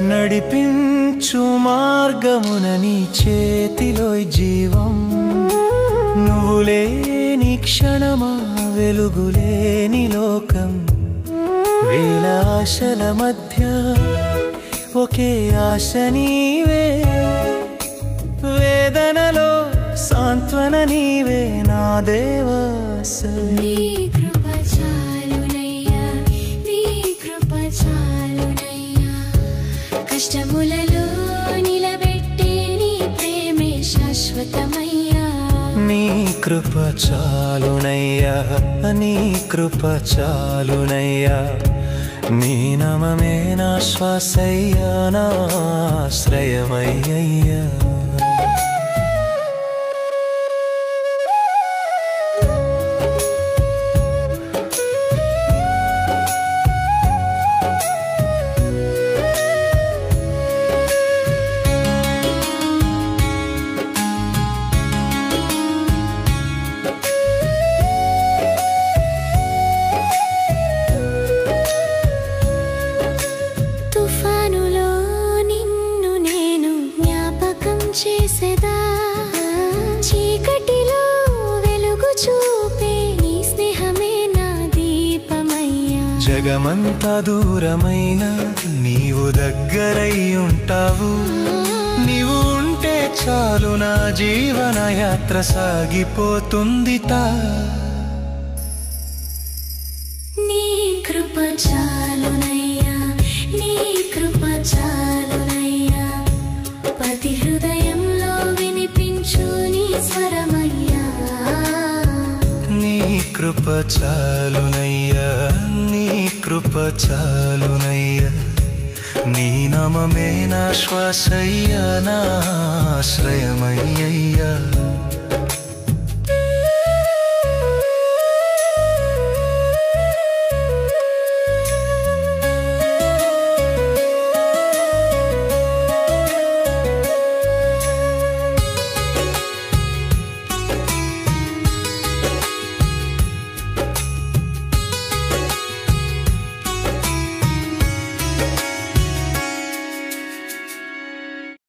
నడిపించు మార్గమున నీ చేతిలో జీవం నువ్వు లేని క్షణమా వెలుగులేని లోకం వేల ఆశల మధ్య ఒకే ఆశ నీవే వేదనలో సాంత్వన నీవే నా దేవా నీ కృప చాలునయ్యా నీ కృప చాలునయ్యా కష్టములలో నిలబెట్టే నీ ప్రేమే శాశ్వతమయ్యా నీ కృప చాలునయ్యా నీ కృప చాలునయ్యా నీ నామమే నా శ్వాసయ్యా నా ఆశ్రయమయ్యయ్యా తుఫానులో నిన్ను నేను జ్ఞాపకం చేసేదా చీకటిలో వెలుగు చూపే నీ స్నేహమే నా దీపమయ్యా జగమంతా దూరమైనా నీవు దగ్గరై ఉంటావు నీవు ఉంటే చాలు నా జీవన యాత్ర సాగిపోతుంది నీ కృప చాలునయ్యా నీ కృప చాలునయ్యా ప్రతి హృదయంలో వినిపించు నీ స్వరమయ్యా నీ కృప చాలునయ్యా నీ కృప చాలునయ్యా నీ నామమే నా శ్వాసయ్యా నా ఆశ్రయమయ్యయ్యా